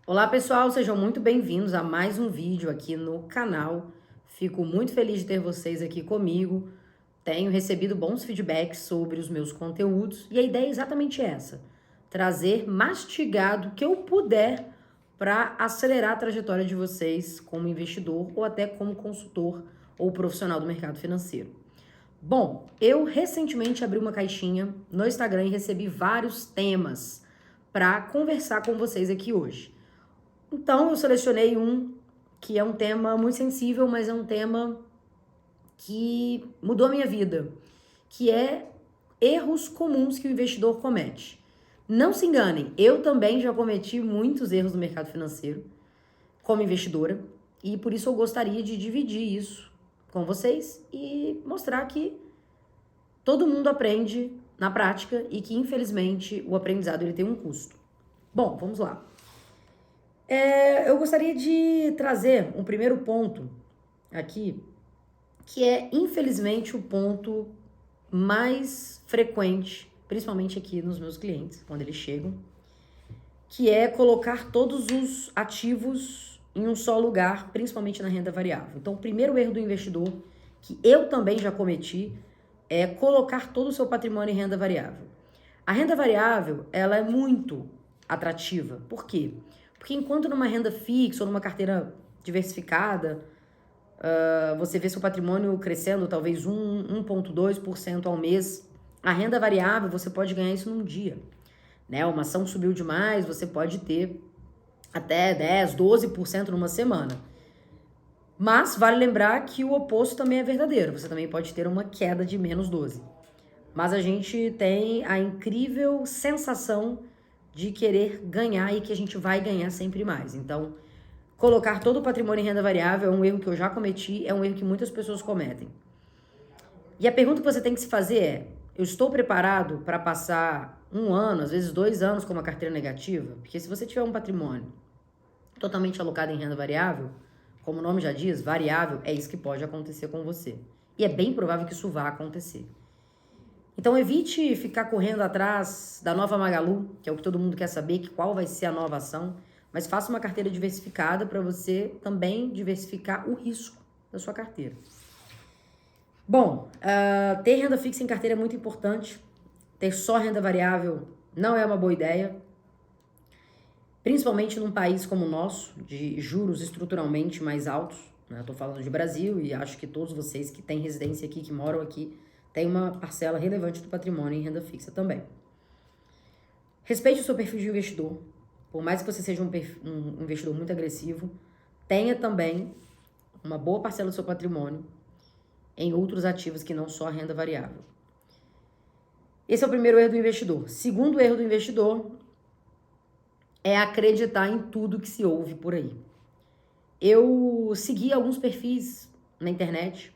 Olá pessoal, sejam muito bem-vindos a mais um vídeo aqui no canal. Fico muito feliz de ter vocês aqui comigo. Tenho recebido bons feedbacks sobre os meus conteúdos e a ideia é exatamente essa: trazer mastigado o que eu puder para acelerar a trajetória de vocês como investidor ou até como consultor ou profissional do mercado financeiro. Bom, eu recentemente abri uma caixinha no Instagram e recebi vários temas para conversar com vocês aqui hoje. Então, eu selecionei um que é um tema muito sensível, mas é um tema que mudou a minha vida, que é erros comuns que o investidor comete. Não se enganem, eu também já cometi muitos erros no mercado financeiro como investidora, e por isso eu gostaria de dividir isso com vocês e mostrar que todo mundo aprende na prática e que, infelizmente, o aprendizado ele tem um custo. Bom, vamos lá. Eu gostaria de trazer um primeiro ponto aqui, que é, infelizmente, o ponto mais frequente, principalmente aqui nos meus clientes, quando eles chegam, que é colocar todos os ativos em um só lugar, principalmente na renda variável. Então, o primeiro erro do investidor, que eu também já cometi, é colocar todo o seu patrimônio em renda variável. A renda variável, ela é muito atrativa. Por quê? Porque enquanto numa renda fixa ou numa carteira diversificada, você vê seu patrimônio crescendo talvez 1,2% ao mês, a renda variável você pode ganhar isso num dia. Né? Uma ação subiu demais, você pode ter até 10, 12% numa semana. Mas vale lembrar que o oposto também é verdadeiro. Você também pode ter uma queda de menos 12. Mas a gente tem a incrível sensação de querer ganhar e que a gente vai ganhar sempre mais. Então, colocar todo o patrimônio em renda variável é um erro que eu já cometi, é um erro que muitas pessoas cometem. E a pergunta que você tem que se fazer é: eu estou preparado para passar 1 ano, às vezes 2 anos com uma carteira negativa? Porque se você tiver um patrimônio totalmente alocado em renda variável, como o nome já diz, variável, é isso que pode acontecer com você. E é bem provável que isso vá acontecer. Então evite ficar correndo atrás da nova Magalu, que é o que todo mundo quer saber, que qual vai ser a nova ação, mas faça uma carteira diversificada para você também diversificar o risco da sua carteira. Bom, ter renda fixa em carteira é muito importante. Ter só renda variável não é uma boa ideia, principalmente num país como o nosso, de juros estruturalmente mais altos. Né? Eu tô falando de Brasil e acho que todos vocês que têm residência aqui, que moram aqui, têm uma parcela relevante do patrimônio em renda fixa também. Respeite o seu perfil de investidor. Por mais que você seja um investidor muito agressivo, tenha também uma boa parcela do seu patrimônio em outros ativos que não só a renda variável. Esse é o primeiro erro do investidor. Segundo erro do investidor é acreditar em tudo que se ouve por aí. Eu segui alguns perfis na internet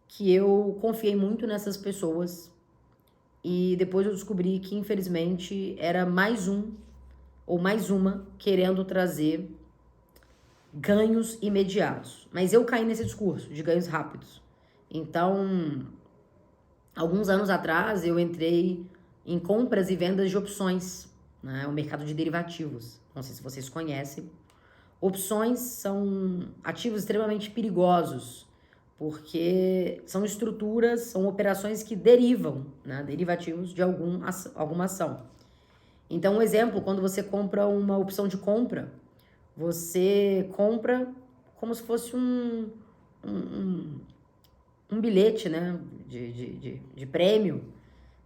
que eu confiei muito nessas pessoas e depois eu descobri que, infelizmente, era mais um ou mais uma querendo trazer ganhos imediatos. Mas eu caí nesse discurso de ganhos rápidos. Então, alguns anos atrás, eu entrei em compras e vendas de opções, né? O mercado de derivativos. Não sei se vocês conhecem. Opções são ativos extremamente perigosos, porque são estruturas, são operações que derivam, né, derivativos de alguma ação. Então, um exemplo, quando você compra uma opção de compra, você compra como se fosse um bilhete, né, de prêmio,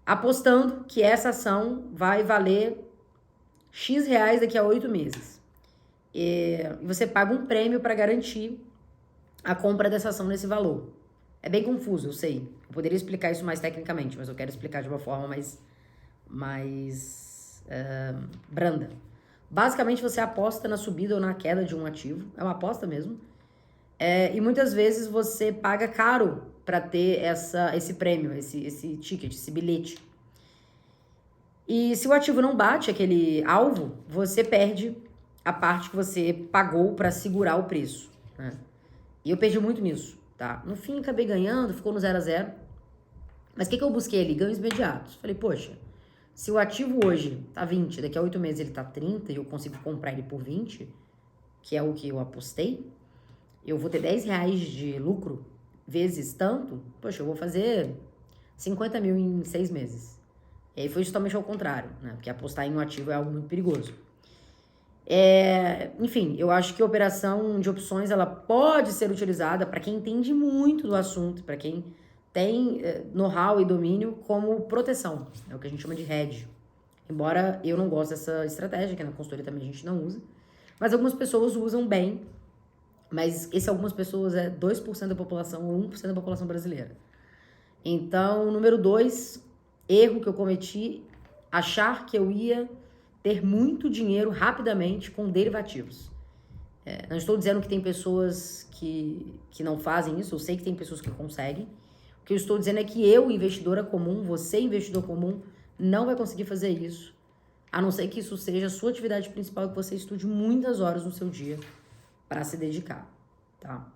apostando que essa ação vai valer X reais daqui a 8 meses. E você paga um prêmio para garantir a compra dessa ação nesse valor. É bem confuso, eu sei. Eu poderia explicar isso mais tecnicamente, mas eu quero explicar de uma forma mais branda. Basicamente, você aposta na subida ou na queda de um ativo. É uma aposta mesmo. E muitas vezes você paga caro para ter esse prêmio, esse ticket, esse bilhete. E se o ativo não bate aquele alvo, você perde a parte que você pagou para segurar o preço, né? E eu perdi muito nisso, tá? No fim, acabei ganhando, ficou no 0 a 0. Mas o que eu busquei ali? Ganhos imediatos. Falei, poxa, Se o ativo hoje tá 20, daqui a 8 meses ele tá 30 e eu consigo comprar ele por 20, que é o que eu apostei, eu vou ter 10 reais de lucro vezes tanto, poxa, eu vou fazer 50 mil em 6 meses. E aí foi justamente ao contrário, né? Porque apostar em um ativo é algo muito perigoso. Enfim, eu acho que a operação de opções ela pode ser utilizada para quem entende muito do assunto, para quem tem know-how e domínio como proteção, é o que a gente chama de hedge. Embora eu não goste dessa estratégia, que na consultoria também a gente não usa, mas algumas pessoas usam bem, mas esse algumas pessoas é 2% da população ou 1% da população brasileira. Então, número 2, erro que eu cometi, achar que eu ia ter muito dinheiro rapidamente com derivativos. Não estou dizendo que tem pessoas que não fazem isso, eu sei que tem pessoas que conseguem. O que eu estou dizendo é que eu, investidora comum, você, investidor comum, não vai conseguir fazer isso, a não ser que isso seja a sua atividade principal e que você estude muitas horas no seu dia para se dedicar, tá?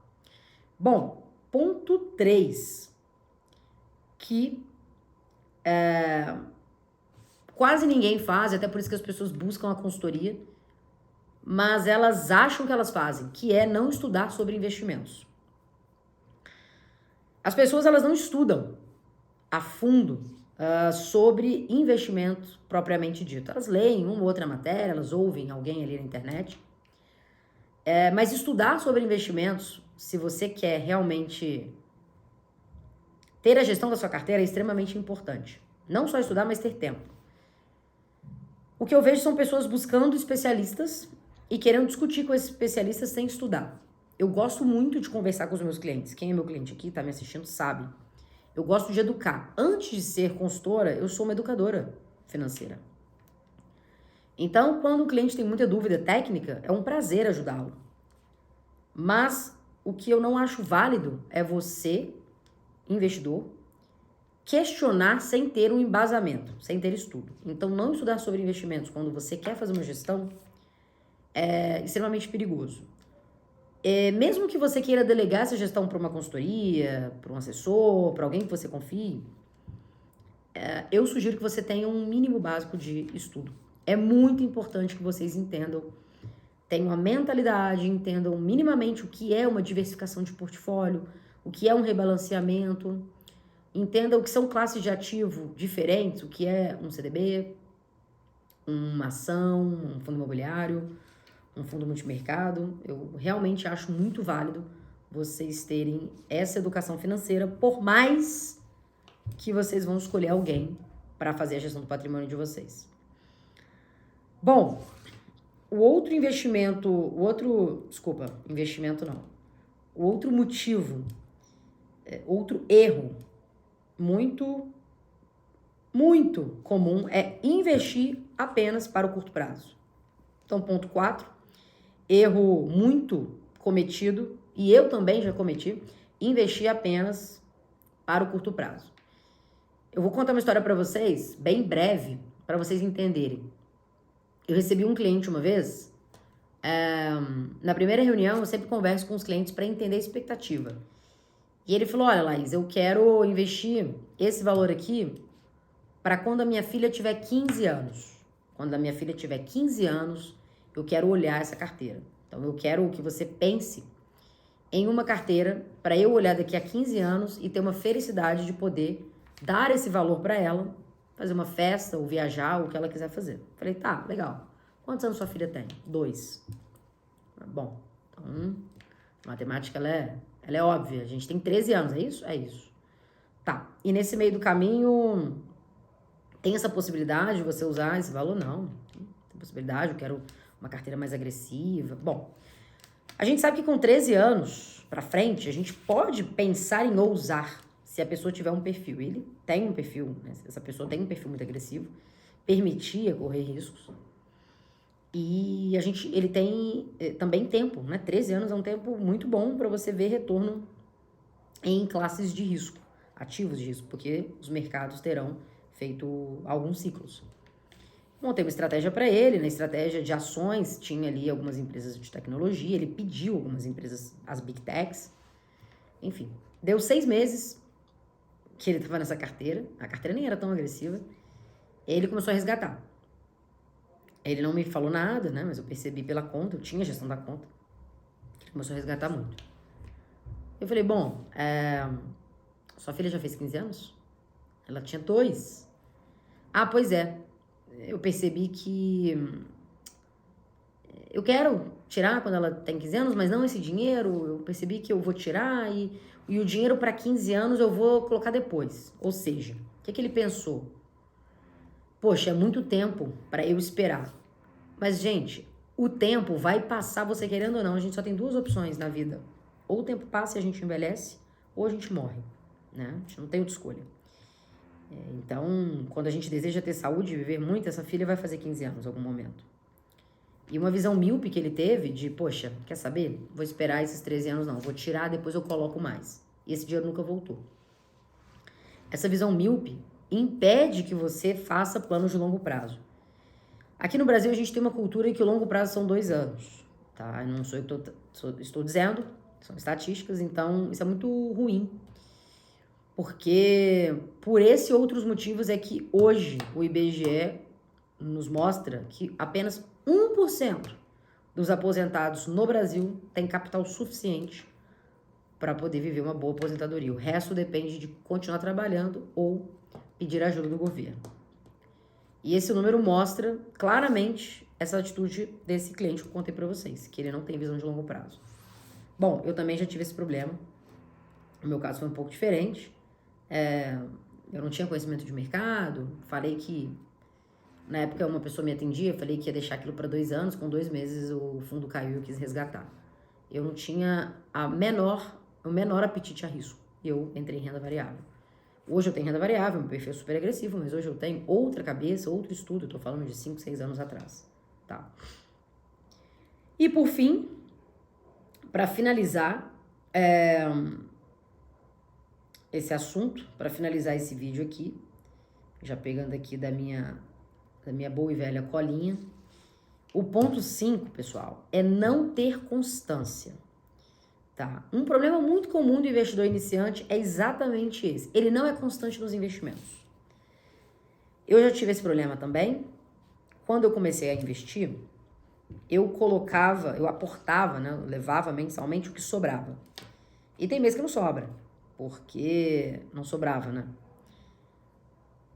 Bom, ponto 3, que quase ninguém faz, até por isso que as pessoas buscam a consultoria, mas elas acham que elas fazem, que é não estudar sobre investimentos. As pessoas, elas não estudam a fundo sobre investimento propriamente dito. Elas leem uma ou outra matéria, elas ouvem alguém ali na internet, mas estudar sobre investimentos, se você quer realmente ter a gestão da sua carteira, é extremamente importante. Não só estudar, mas ter tempo. O que eu vejo são pessoas buscando especialistas e querendo discutir com esses especialistas sem estudar. Eu gosto muito de conversar com os meus clientes. Quem é meu cliente aqui, tá me assistindo, sabe. Eu gosto de educar. Antes de ser consultora, eu sou uma educadora financeira. Então, quando o cliente tem muita dúvida técnica, é um prazer ajudá-lo. Mas o que eu não acho válido é você, investidor, questionar sem ter um embasamento, sem ter estudo. Então, não estudar sobre investimentos quando você quer fazer uma gestão é extremamente perigoso. Mesmo que você queira delegar essa gestão para uma consultoria, para um assessor, para alguém que você confie, eu sugiro que você tenha um mínimo básico de estudo. É muito importante que vocês entendam, tenham a mentalidade, entendam minimamente o que é uma diversificação de portfólio, o que é um rebalanceamento, entendam o que são classes de ativo diferentes, o que é um CDB, uma ação, um fundo imobiliário, um fundo multimercado. Eu realmente acho muito válido vocês terem essa educação financeira, por mais que vocês vão escolher alguém para fazer a gestão do patrimônio de vocês. Bom, o outro motivo, outro erro muito comum é investir apenas para o curto prazo. Então, ponto 4, erro muito cometido, e eu também já cometi, investir apenas para o curto prazo. Eu vou contar uma história para vocês, bem breve, para vocês entenderem. Eu recebi um cliente uma vez, na primeira reunião eu sempre converso com os clientes para entender a expectativa. E ele falou, olha, Laís, eu quero investir esse valor aqui para quando a minha filha tiver 15 anos. Quando a minha filha tiver 15 anos, eu quero olhar essa carteira. Então, eu quero que você pense em uma carteira para eu olhar daqui a 15 anos e ter uma felicidade de poder dar esse valor para ela, fazer uma festa ou viajar, ou o que ela quiser fazer. Falei, tá, legal. Quantos anos sua filha tem? 2. Bom, então, a matemática ela é óbvia. A gente tem 13 anos, é isso? É isso. Tá. E nesse meio do caminho, tem essa possibilidade de você usar esse valor? Não. Tem possibilidade, eu quero uma carteira mais agressiva. Bom, a gente sabe que com 13 anos pra frente, a gente pode pensar em ousar se a pessoa tiver um perfil. Ele tem um perfil, né? Essa pessoa tem um perfil muito agressivo, permitia correr riscos. E ele tem também tempo, né? 13 anos é um tempo muito bom para você ver retorno em classes de risco, ativos de risco, porque os mercados terão feito alguns ciclos. Montei uma estratégia para ele, na estratégia de ações, tinha ali algumas empresas de tecnologia, ele pediu algumas empresas, as Big Techs, enfim. Deu 6 meses que ele estava nessa carteira, a carteira nem era tão agressiva, Ele começou a resgatar. Ele não me falou nada, né? Mas eu percebi pela conta, eu tinha a gestão da conta. Ele começou a resgatar muito. Eu falei, bom, sua filha já fez 15 anos? Ela tinha 2. Ah, pois é. Eu percebi que eu quero tirar quando ela tem 15 anos, mas não esse dinheiro. Eu percebi que eu vou tirar e o dinheiro para 15 anos eu vou colocar depois. Ou seja, o que ele pensou? Poxa, é muito tempo para eu esperar. Mas, gente, o tempo vai passar, você querendo ou não. A gente só tem 2 opções na vida. Ou o tempo passa e a gente envelhece, ou a gente morre, né? A gente não tem outra escolha. Então, quando a gente deseja ter saúde e viver muito, essa filha vai fazer 15 anos em algum momento. E uma visão míope que ele teve de, poxa, quer saber? Vou esperar esses 13 anos não, vou tirar, depois eu coloco mais. E esse dinheiro nunca voltou. Essa visão míope impede que você faça planos de longo prazo. Aqui no Brasil a gente tem uma cultura em que o longo prazo são 2 anos, tá? Não sou eu que estou dizendo, são estatísticas, então isso é muito ruim. Porque por esse e outros motivos é que hoje o IBGE nos mostra que apenas 1% dos aposentados no Brasil tem capital suficiente para poder viver uma boa aposentadoria. O resto depende de continuar trabalhando ou pedir ajuda do governo. E esse número mostra claramente essa atitude desse cliente que eu contei para vocês, que ele não tem visão de longo prazo. Bom, eu também já tive esse problema. O meu caso foi um pouco diferente. Eu não tinha conhecimento de mercado. Falei que, na época, uma pessoa me atendia. Falei que ia deixar aquilo para 2 anos. Com 2 meses, o fundo caiu e eu quis resgatar. Eu não tinha o menor apetite a risco. Eu entrei em renda variável. Hoje eu tenho renda variável, meu perfil é super agressivo, mas hoje eu tenho outra cabeça, outro estudo. Eu tô falando de 5, 6 anos atrás, tá? E por fim, para finalizar esse assunto, para finalizar esse vídeo aqui, já pegando aqui da minha boa e velha colinha, o ponto 5, pessoal, é não ter constância. Tá? Um problema muito comum do investidor iniciante é exatamente esse. Ele não é constante nos investimentos. Eu já tive esse problema também. Quando eu comecei a investir, eu aportava, né? Eu levava mensalmente o que sobrava. E tem mês que não sobra. Porque não sobrava, né?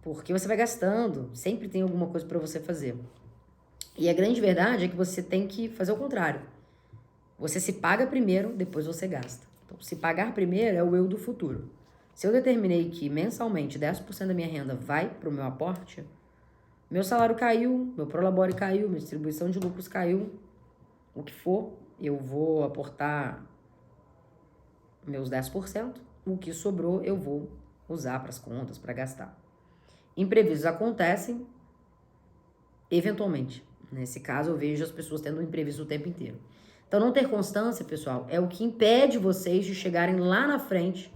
Porque você vai gastando. Sempre tem alguma coisa para você fazer. E a grande verdade é que você tem que fazer o contrário. Você se paga primeiro, depois você gasta. Então, se pagar primeiro é o eu do futuro. Se eu determinei que mensalmente 10% da minha renda vai para o meu aporte, meu salário caiu, meu prolabore caiu, minha distribuição de lucros caiu, o que for, eu vou aportar meus 10%, o que sobrou eu vou usar para as contas, para gastar. Imprevistos acontecem eventualmente. Nesse caso, eu vejo as pessoas tendo um imprevisto o tempo inteiro. Então, não ter constância, pessoal, é o que impede vocês de chegarem lá na frente,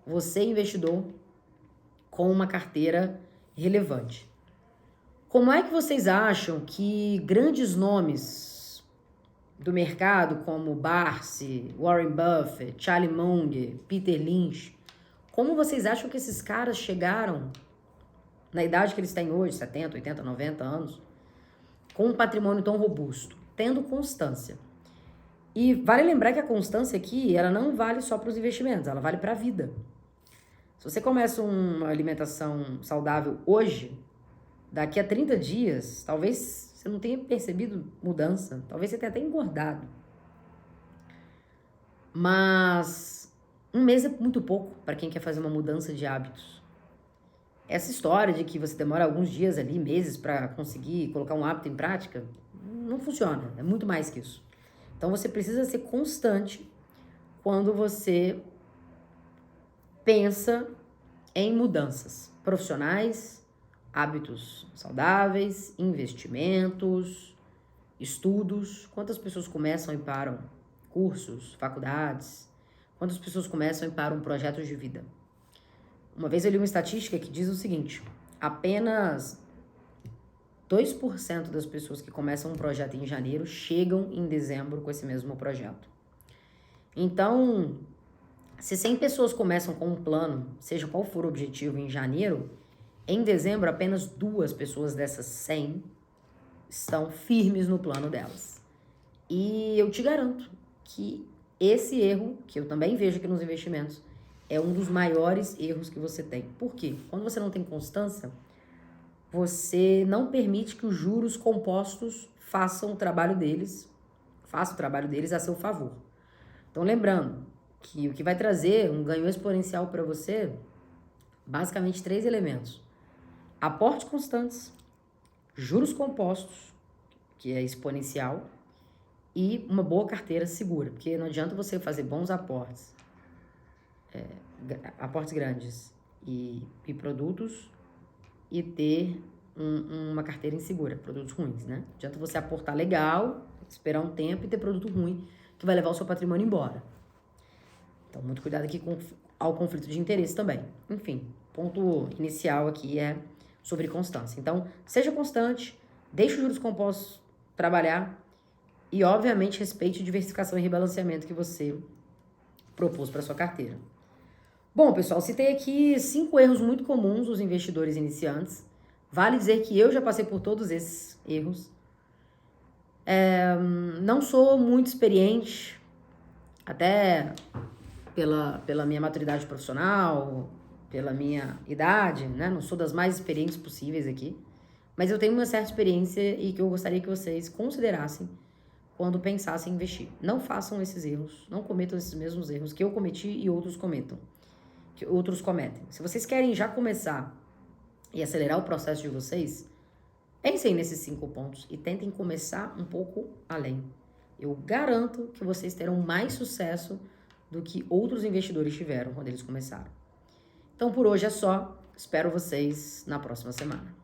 você investidor, com uma carteira relevante. Como é que vocês acham que grandes nomes do mercado, como Barsi, Warren Buffett, Charlie Munger, Peter Lynch, como vocês acham que esses caras chegaram na idade que eles têm hoje, 70, 80, 90 anos, com um patrimônio tão robusto, tendo constância? E vale lembrar que a constância aqui, ela não vale só para os investimentos, ela vale para a vida. Se você começa uma alimentação saudável hoje, daqui a 30 dias, talvez você não tenha percebido mudança, talvez você tenha até engordado. Mas um mês é muito pouco para quem quer fazer uma mudança de hábitos. Essa história de que você demora alguns dias ali, meses, para conseguir colocar um hábito em prática, não funciona, é muito mais que isso. Então, você precisa ser constante quando você pensa em mudanças profissionais, hábitos saudáveis, investimentos, estudos. Quantas pessoas começam e param cursos, faculdades? Quantas pessoas começam e param projetos de vida? Uma vez eu li uma estatística que diz o seguinte: apenas 2% das pessoas que começam um projeto em janeiro chegam em dezembro com esse mesmo projeto. Então, se 100 pessoas começam com um plano, seja qual for o objetivo, em janeiro, Em dezembro, apenas 2 pessoas dessas 100 estão firmes no plano delas. E eu te garanto que esse erro, que eu também vejo aqui nos investimentos, é um dos maiores erros que você tem. Por quê? Quando você não tem constância, você não permite que os juros compostos façam o trabalho deles a seu favor. Então, lembrando que o que vai trazer um ganho exponencial para você, basicamente 3 elementos: aportes constantes, juros compostos, que é exponencial, e uma boa carteira segura, porque não adianta você fazer bons aportes, aportes grandes e produtos e ter uma carteira insegura, produtos ruins, né? Não adianta você aportar legal, esperar um tempo e ter produto ruim que vai levar o seu patrimônio embora. Então, muito cuidado aqui ao conflito de interesse também. Enfim, ponto inicial aqui é sobre constância. Então, seja constante, deixe os juros compostos trabalhar e, obviamente, respeite a diversificação e rebalanceamento que você propôs para sua carteira. Bom, pessoal, citei aqui 5 erros muito comuns dos investidores iniciantes. Vale dizer que eu já passei por todos esses erros. Não sou muito experiente, até pela minha maturidade profissional, pela minha idade, né? Não sou das mais experientes possíveis aqui, mas eu tenho uma certa experiência e que eu gostaria que vocês considerassem quando pensassem em investir. Não façam esses erros, não cometam esses mesmos erros que eu cometi e outros cometem. Se vocês querem já começar e acelerar o processo de vocês, pensem nesses 5 pontos e tentem começar um pouco além. Eu garanto que vocês terão mais sucesso do que outros investidores tiveram quando eles começaram. Então, por hoje é só. Espero vocês na próxima semana.